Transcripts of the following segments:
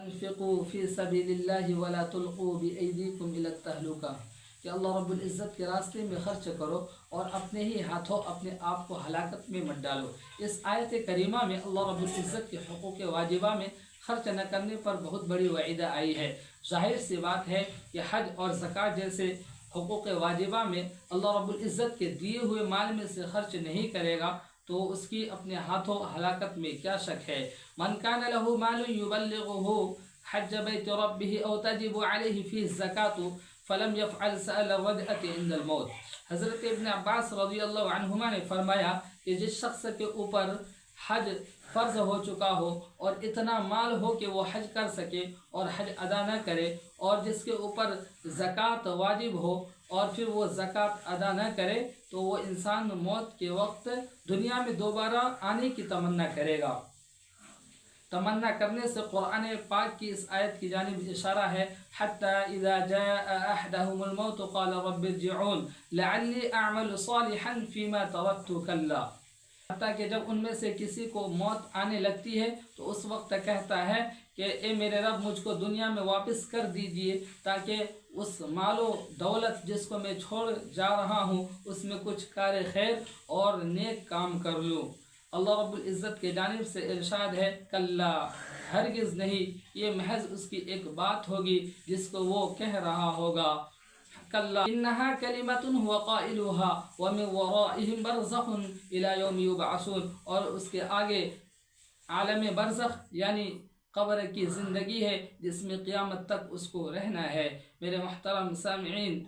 وانفقوا فی سبیل اللہ ولا تلقوا بأیدیکم الی التہلکہ، کہ اللہ رب العزت کے راستے میں خرچ کرو اور اپنے ہی ہاتھوں اپنے آپ کو ہلاکت میں مت ڈالو۔ اس آیت کریمہ میں اللہ رب العزت کے حقوق واجبہ میں خرچ نہ کرنے پر بہت بڑی وعیدہ آئی ہے۔ ظاہر سی بات ہے کہ حج اور زکوٰۃ جیسے حقوق واجبہ میں اللہ رب العزت کے دیے ہوئے مال میں سے خرچ نہیں کرے گا تو اس کی اپنے ہاتھوں ہلاکت میں کیا شک ہے۔ من کان له مال یبلغه حج بیت ربه او تجب علیہ فی الزکاۃ فلم يفعل سأل الردعۃ عند الموت۔ حضرت ابن عباس رضی اللہ عنہما نے فرمایا کہ جس شخص کے اوپر حج فرض ہو چکا ہو اور اتنا مال ہو کہ وہ حج کر سکے اور حج ادا نہ کرے، اور جس کے اوپر زکوٰۃ واجب ہو اور پھر وہ زکوٰۃ ادا نہ کرے، تو وہ انسان موت کے وقت دنیا میں دوبارہ آنے کی تمنا کرے گا۔ تمنا کرنے سے قرآن پاک کی اس آیت کی جانب اشارہ ہے، حَتَّى إِذَا جَاءَ أَحْدَهُمُ الْمَوْتُ قَالَ رَبِّ ارْجِعُونِ لَعَلِّي أَعْمَلُ صَالِحًا فِيمَا تَرَكْتُ كَلَّا۔ حتیٰ کہ جب ان میں سے کسی کو موت آنے لگتی ہے تو اس وقت کہتا ہے کہ اے میرے رب، مجھ کو دنیا میں واپس کر دیجئے تاکہ اس مال و دولت جس کو میں چھوڑ جا رہا ہوں اس میں کچھ کار خیر اور نیک کام کر لوں۔ اللہ رب العزت کے جانب سے ارشاد ہے، کلا، ہرگز نہیں، یہ محض اس کی ایک بات ہوگی جس کو وہ کہہ رہا ہوگا۔ کلا انہا کلمۃ هو قائلها ومن ورائہم برزخ الی یوم یبعثون، اور اس کے آگے عالم برزخ یعنی قبر کی زندگی ہے جس میں قیامت تک اس کو رہنا ہے۔ میرے محترم سامعین،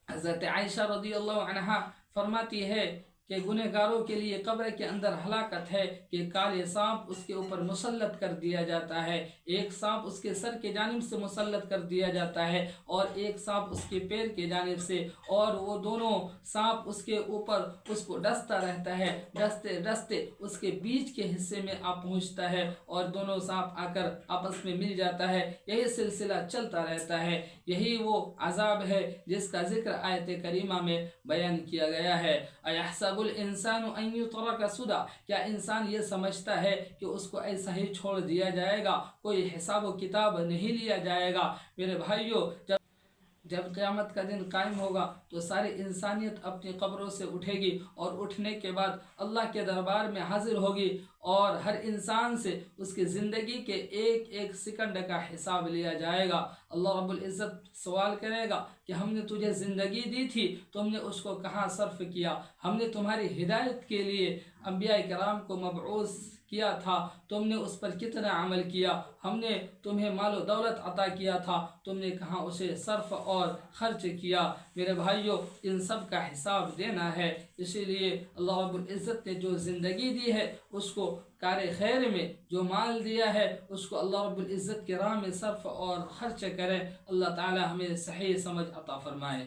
حضرت عائشہ رضی اللہ عنہا فرماتی ہے کہ گنہگاروں کے لیے قبر کے اندر ہلاکت ہے کہ کالے سانپ اس کے اوپر مسلط کر دیا جاتا ہے، ایک سانپ اس کے سر کے جانب سے مسلط کر دیا جاتا ہے اور ایک سانپ اس کے پیر کے جانب سے، اور وہ دونوں سانپ اس کے اوپر اس کو ڈستا رہتا ہے، ڈستے ڈستے اس کے بیچ کے حصے میں آ پہنچتا ہے اور دونوں سانپ آ کر آپس میں مل جاتا ہے۔ یہی سلسلہ چلتا رہتا ہے، یہی وہ عذاب ہے جس کا ذکر آیت کریمہ میں بیان کیا گیا ہے۔ ایحسب الانسان ان یترک سدی، کیا انسان یہ سمجھتا ہے کہ اس کو ایسا ہی چھوڑ دیا جائے گا، کوئی حساب و کتاب نہیں لیا جائے گا؟ میرے بھائیوں، جب قیامت کا دن قائم ہوگا تو ساری انسانیت اپنی قبروں سے اٹھے گی اور اٹھنے کے بعد اللہ کے دربار میں حاضر ہوگی اور ہر انسان سے اس کی زندگی کے ایک ایک سیکنڈ کا حساب لیا جائے گا۔ اللہ رب العزت سوال کرے گا کہ ہم نے تجھے زندگی دی تھی، تم نے اس کو کہاں صرف کیا؟ ہم نے تمہاری ہدایت کے لیے انبیاء کرام کو مبعوث کیا تھا، تم نے اس پر کتنا عمل کیا؟ ہم نے تمہیں مال و دولت عطا کیا تھا، تم نے کہاں اسے صرف اور خرچ کیا؟ میرے بھائیوں، ان سب کا حساب دینا ہے، اسی لیے اللہ رب العزت نے جو زندگی دی ہے اس کو کار خیر میں، جو مال دیا ہے اس کو اللہ رب العزت کی راہ میں صرف اور خرچ کریں۔ اللہ تعالی ہمیں صحیح سمجھ عطا فرمائے۔